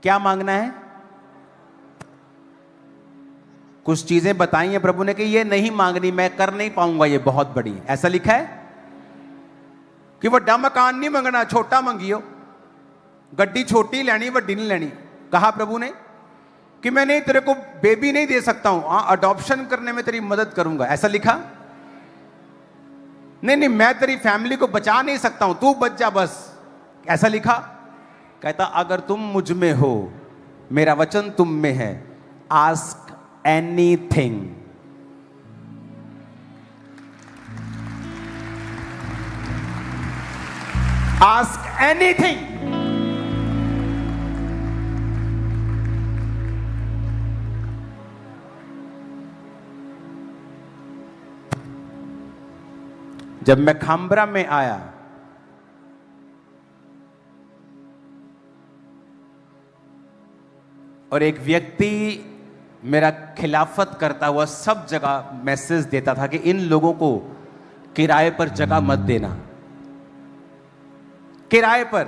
क्या मांगना है? कुछ चीजें बताई हैं प्रभु ने कि ये नहीं मांगनी, मैं कर नहीं पाऊंगा, ये बहुत बड़ी। ऐसा लिखा है कि वड्डा मकान नहीं मंगना, छोटा मंगियो। गड्डी छोटी लेनी, वड्डी नहीं लेनी। कहा प्रभु ने कि मैं नहीं, तेरे को बेबी नहीं दे सकता हूं, हाँ अडॉप्शन करने में तेरी मदद करूंगा। ऐसा लिखा? नहीं, मैं तेरी फैमिली को बचा नहीं सकता हूं, तू बच जा बस। ऐसा लिखा? कहता अगर तुम मुझ में हो, मेरा वचन तुम में है, आस्क एनीथिंग। Ask anything. जब मैं खाम्बरा में आया, और एक व्यक्ति मेरा खिलाफत करता हुआ सब जगह मैसेज देता था कि इन लोगों को किराए पर जगह मत देना, किराए पर।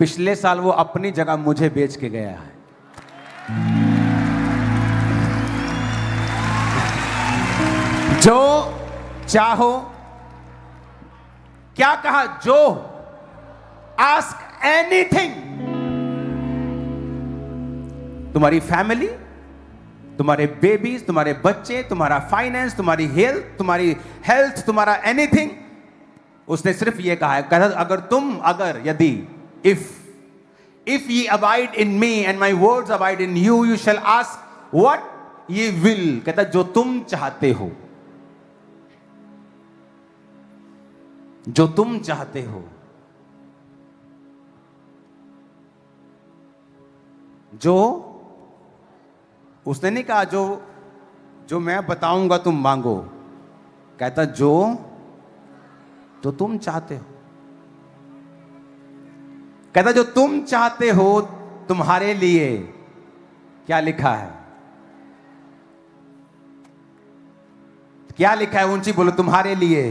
पिछले साल वो अपनी जगह मुझे बेच के गया है। जो चाहो, क्या कहा? जो आस्क एनीथिंग। तुम्हारी फैमिली, तुम्हारे बेबीज, तुम्हारे बच्चे, तुम्हारा फाइनेंस, तुम्हारी हेल्थ, तुम्हारा एनीथिंग। उसने सिर्फ ये कहा है, अगर यदि if ye abide in me and my words abide in you, you shall ask what ye will। कहता जो तुम चाहते हो। जो तुम चाहते हो, जो उसने नहीं कहा जो मैं बताऊंगा तुम मांगो, कहता जो तुम चाहते हो। कहता जो तुम चाहते हो तुम्हारे लिए क्या लिखा है, क्या लिखा है, ऊंची बोलो, तुम्हारे लिए।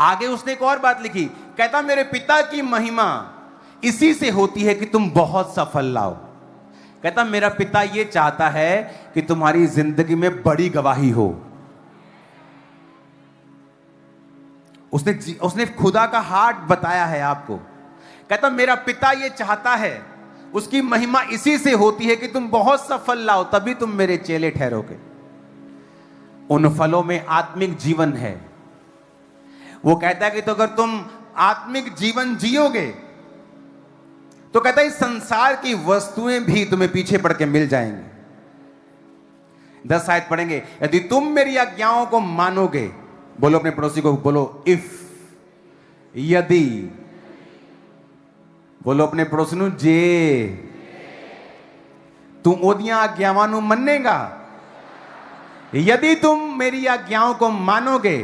आगे उसने एक और बात लिखी, कहता मेरे पिता की महिमा इसी से होती है कि तुम बहुत सफल लाओ। कहता मेरा पिता यह चाहता है कि तुम्हारी जिंदगी में बड़ी गवाही हो। उसने खुदा का हार्ट बताया है आपको। कहता मेरा पिता यह चाहता है, उसकी महिमा इसी से होती है कि तुम बहुत सफल लाओ, तभी तुम मेरे चेले ठहरोगे। उन फलों में आत्मिक जीवन है। वो कहता है कि तो अगर तुम आत्मिक जीवन जियोगे तो कहता है इस संसार की वस्तुएं भी तुम्हें पीछे पड़ के मिल जाएंगी। 10 आयत पढ़ेंगे, यदि तुम मेरी आज्ञाओं को मानोगे, बोलो अपने पड़ोसी को, बोलो इफ, यदि, बोलो अपने पड़ोसी नु जे तू ओदियां आज्ञावां नु मन्नेगा, यदि तुम मेरी आज्ञाओं को मानोगे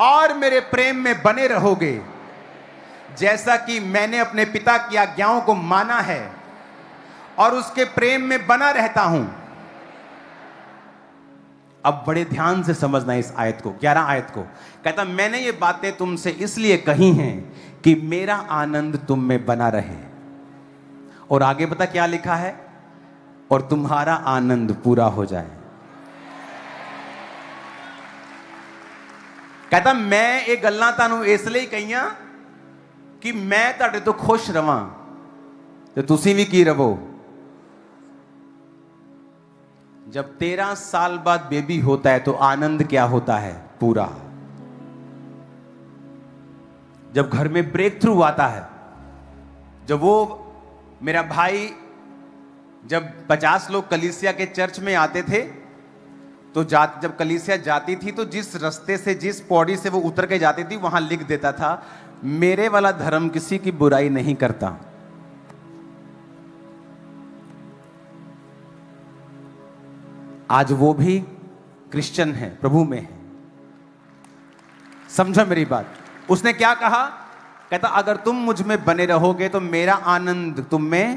और मेरे प्रेम में बने रहोगे, जैसा कि मैंने अपने पिता की आज्ञाओं को माना है और उसके प्रेम में बना रहता हूं। अब बड़े ध्यान से समझना इस आयत को, 11 आयत को। कहता मैंने ये बातें तुमसे इसलिए कही हैं कि मेरा आनंद तुम में बना रहे। और आगे पता क्या लिखा है, और तुम्हारा आनंद पूरा हो जाए। कहता मैं ये गल्लां तानू इसलिए कहियां कि मैं तुहाडे तो खुश रवां ते तुसीं भी की रवो। जब 13 साल बाद बेबी होता है तो आनंद क्या होता है, पूरा। जब घर में ब्रेक थ्रू आता है, जब वो मेरा भाई, जब 50 लोग कलीसिया के चर्च में आते थे तो जब कलीसिया जाती थी तो जिस रास्ते से, जिस पौड़ी से वो उतर के जाती थी, वहां लिख देता था मेरे वाला धर्म किसी की बुराई नहीं करता। आज वो भी क्रिश्चियन है, प्रभु में है। समझो मेरी बात। उसने क्या कहा, कहता अगर तुम मुझ में बने रहोगे तो मेरा आनंद तुम में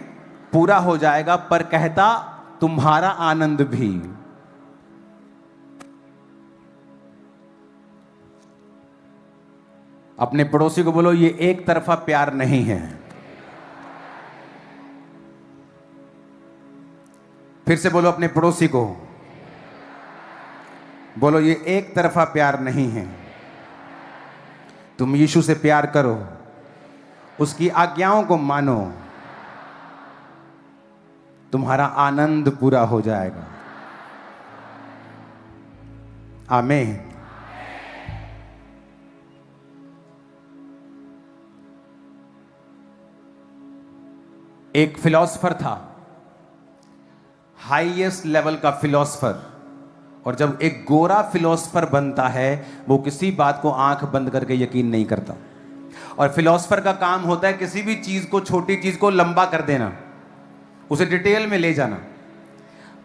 पूरा हो जाएगा, पर कहता तुम्हारा आनंद भी। अपने पड़ोसी को बोलो ये एक तरफा प्यार नहीं है। फिर से बोलो अपने पड़ोसी को, बोलो ये एक तरफा प्यार नहीं है। तुम यीशु से प्यार करो, उसकी आज्ञाओं को मानो, तुम्हारा आनंद पूरा हो जाएगा। आमीन। एक फिलॉसफर था, हाईएस्ट लेवल का फिलॉसफर, और जब एक गोरा फिलॉसफर बनता है वो किसी बात को आंख बंद करके यकीन नहीं करता। और फिलॉसफर का काम होता है किसी भी चीज को, छोटी चीज को लंबा कर देना, उसे डिटेल में ले जाना।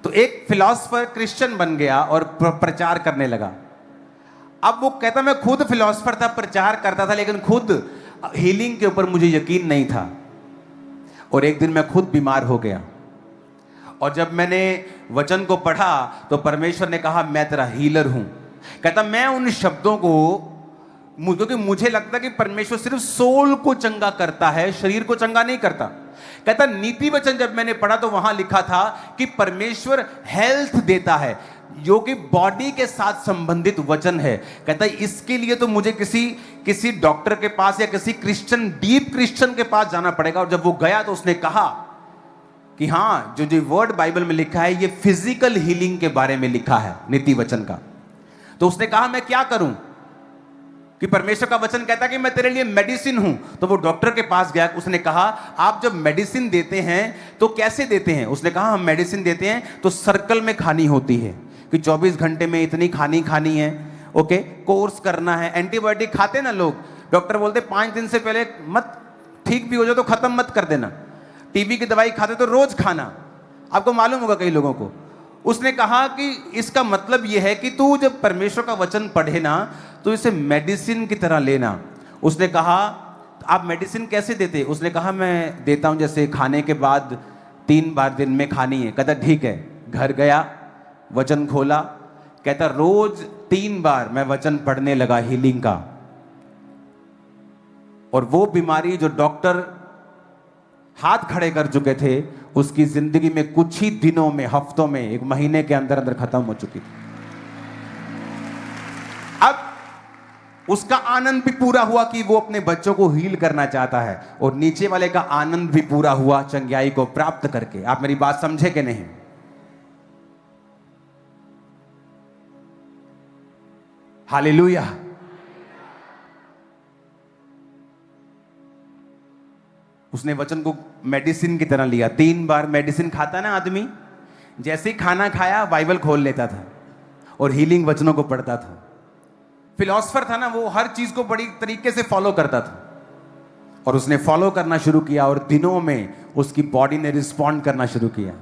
तो एक फिलॉसफर क्रिश्चियन बन गया और प्रचार करने लगा। अब वो कहता मैं खुद फिलॉसफर था, प्रचार करता था, लेकिन खुद हीलिंग के ऊपर मुझे यकीन नहीं था। और एक दिन मैं खुद बीमार हो गया, और जब मैंने वचन को पढ़ा तो परमेश्वर ने कहा मैं तेरा हीलर हूं। कहता मैं उन शब्दों को, क्योंकि मुझे लगता कि परमेश्वर सिर्फ सोल को चंगा करता है, शरीर को चंगा नहीं करता। कहता नीति वचन जब मैंने पढ़ा तो वहां लिखा था कि परमेश्वर हेल्थ देता है, जो कि बॉडी के साथ संबंधित वचन है। कहता है इसके लिए तो मुझे किसी डॉक्टर के पास या किसी क्रिश्चियन, डीप क्रिश्चियन के पास जाना पड़ेगा। और जब वो गया तो उसने कहा कि हाँ, जो वर्ड बाइबल में लिखा है ये फिजिकल हीलिंग के बारे में लिखा है, नीति वचन का। तो उसने कहा मैं क्या करूं, कि परमेश्वर का वचन कहता है कि मैं तेरे लिए मेडिसिन हूं। तो वो डॉक्टर के पास गया, उसने कहा आप जब मेडिसिन देते हैं तो कैसे देते हैं? उसने कहा हम मेडिसिन देते हैं तो सर्कल में खानी होती है, कि 24 घंटे में इतनी खानी है, ओके, कोर्स करना है, एंटीबायोटिक खाते ना लोग, डॉक्टर बोलते 5 दिन से पहले मत, ठीक भी हो जाए तो खत्म मत कर देना। टीबी की दवाई खाते तो रोज खाना, आपको मालूम होगा कई लोगों को। उसने कहा कि इसका मतलब यह है कि तू जब परमेश्वर का वचन पढ़े ना तो इसे मेडिसिन की तरह लेना। उसने कहा आप मेडिसिन कैसे देते? उसने कहा मैं देता हूं जैसे खाने के बाद 3 बार दिन में खानी है। कहता ठीक है। घर गया, वचन खोला, कहता रोज 3 बार मैं वचन पढ़ने लगा हीलिंग का, और वो बीमारी जो डॉक्टर हाथ खड़े कर चुके थे उसकी जिंदगी में कुछ ही दिनों में, हफ्तों में, 1 महीने के अंदर अंदर खत्म हो चुकी थी। अब उसका आनंद भी पूरा हुआ कि वो अपने बच्चों को हील करना चाहता है, और नीचे वाले का आनंद भी पूरा हुआ चंगाई को प्राप्त करके। आप मेरी बात समझे कि नहीं? हालेलुया। उसने वचन को मेडिसिन की तरह लिया। 3 बार मेडिसिन खाता ना आदमी, जैसे ही खाना खाया बाइबल खोल लेता था और हीलिंग वचनों को पढ़ता था। फिलोसफर था ना, वो हर चीज को बड़ी तरीके से फॉलो करता था, और उसने फॉलो करना शुरू किया और दिनों में उसकी बॉडी ने रिस्पॉन्ड करना शुरू किया।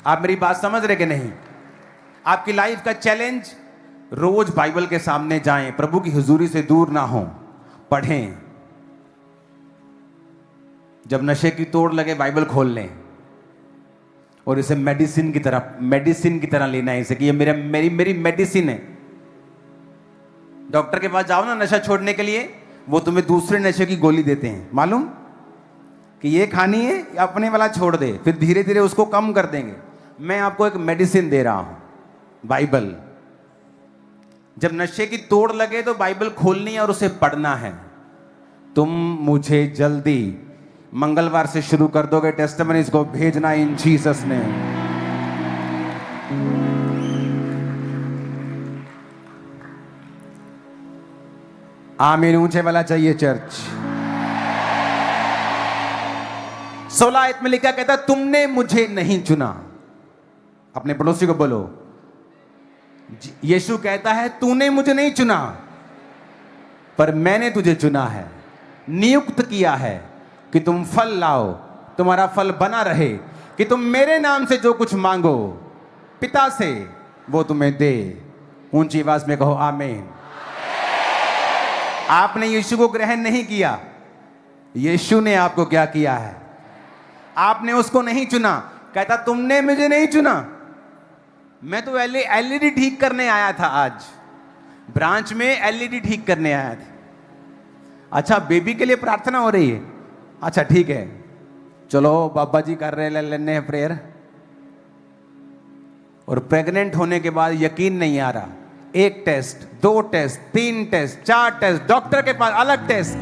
आप मेरी बात समझ रहे कि नहीं? आपकी लाइफ का चैलेंज, रोज बाइबल के सामने जाएं, प्रभु की हुजूरी से दूर ना हो, पढ़ें। जब नशे की तोड़ लगे बाइबल खोल लें और इसे मेडिसिन की तरह लेना है इसे, कि ये मेरी मेडिसिन है। डॉक्टर के पास जाओ ना नशा छोड़ने के लिए, वो तुम्हें दूसरे नशे की गोली देते हैं, मालूम, कि ये खानी है या अपने वाला छोड़ दे, फिर धीरे धीरे उसको कम कर देंगे। मैं आपको एक मेडिसिन दे रहा हूं, बाइबल। जब नशे की तोड़ लगे तो बाइबल खोलनी है और उसे पढ़ना है। तुम मुझे जल्दी मंगलवार से शुरू कर दोगे टेस्टिमनीज को भेजना इन जीसस ने। आमीन ऊंचे वाला चाहिए चर्च। 16 आयत में लिखा, कहता तुमने मुझे नहीं चुना। अपने पड़ोसी को बोलो, यीशु कहता है तूने मुझे नहीं चुना, पर मैंने तुझे चुना है, नियुक्त किया है कि तुम फल लाओ, तुम्हारा फल बना रहे, कि तुम मेरे नाम से जो कुछ मांगो पिता से वो तुम्हें दे। ऊंची आवाज में कहो आमीन। आपने यीशु को ग्रहण नहीं किया, यीशु ने आपको क्या किया है? आपने उसको नहीं चुना। कहता तुमने मुझे नहीं चुना। मैं तो एलईडी ठीक करने आया था, आज ब्रांच में एलईडी ठीक करने आया था। अच्छा, बेबी के लिए प्रार्थना हो रही है? अच्छा ठीक है, चलो बाबा जी कर रहे लेने प्रेयर। और प्रेग्नेंट होने के बाद यकीन नहीं आ रहा, 1 test, 2 test, 3 test, 4 test, doctor के पास अलग टेस्ट।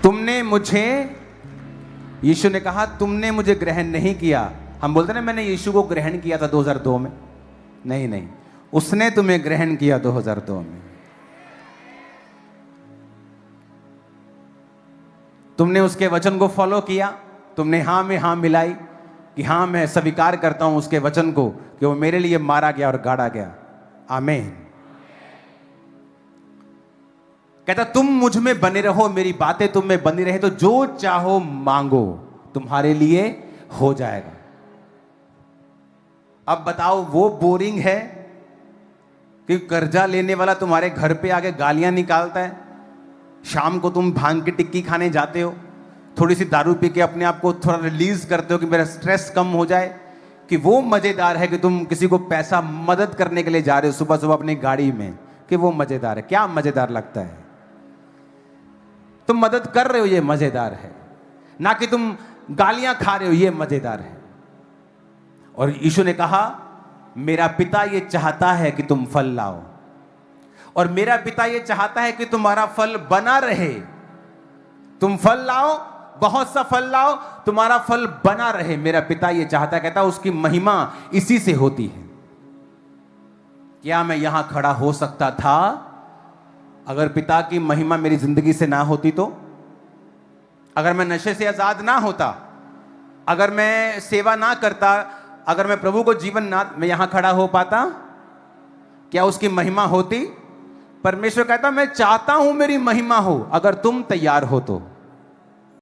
तुमने मुझे, यीशु ने कहा तुमने मुझे ग्रहण नहीं किया। हम बोलते ना मैंने यीशु को ग्रहण किया था 2002 में। नहीं, उसने तुम्हें ग्रहण किया 2002 में। तुमने उसके वचन को फॉलो किया, तुमने हाँ में हाँ मिलाई कि हाँ मैं स्वीकार करता हूं उसके वचन को कि वो मेरे लिए मारा गया और गाड़ा गया। आमीन। कहता तुम मुझ में बने रहो, मेरी बातें तुम में बनी रहे, तो जो चाहो मांगो तुम्हारे लिए हो जाएगा। अब बताओ, वो बोरिंग है कि कर्जा लेने वाला तुम्हारे घर पे आके गालियां निकालता है, शाम को तुम भांग की टिक्की खाने जाते हो, थोड़ी सी दारू पी के अपने आप को थोड़ा रिलीज करते हो कि मेरा स्ट्रेस कम हो जाए, कि वो मजेदार है कि तुम किसी को पैसा मदद करने के लिए जा रहे हो सुबह सुबह अपनी गाड़ी में, कि वो मजेदार है? क्या मजेदार लगता है? तुम मदद कर रहे हो, ये मजेदार है, ना कि तुम गालियां खा रहे हो, ये मजेदार है। और यीशु ने कहा मेरा पिता ये चाहता है कि तुम फल लाओ, और मेरा पिता ये चाहता है कि तुम्हारा फल बना रहे। तुम फल लाओ, बहुत सा फल लाओ, तुम्हारा फल बना रहे। मेरा पिता ये चाहता है, कहता उसकी महिमा इसी से होती है। क्या मैं यहां खड़ा हो सकता था अगर पिता की महिमा मेरी जिंदगी से ना होती? तो अगर मैं नशे से आजाद ना होता, अगर मैं सेवा ना करता, अगर मैं प्रभु को जीवन ना मैं यहां खड़ा हो पाता, क्या उसकी महिमा होती? परमेश्वर कहता मैं चाहता हूं मेरी महिमा हो, अगर तुम तैयार हो तो।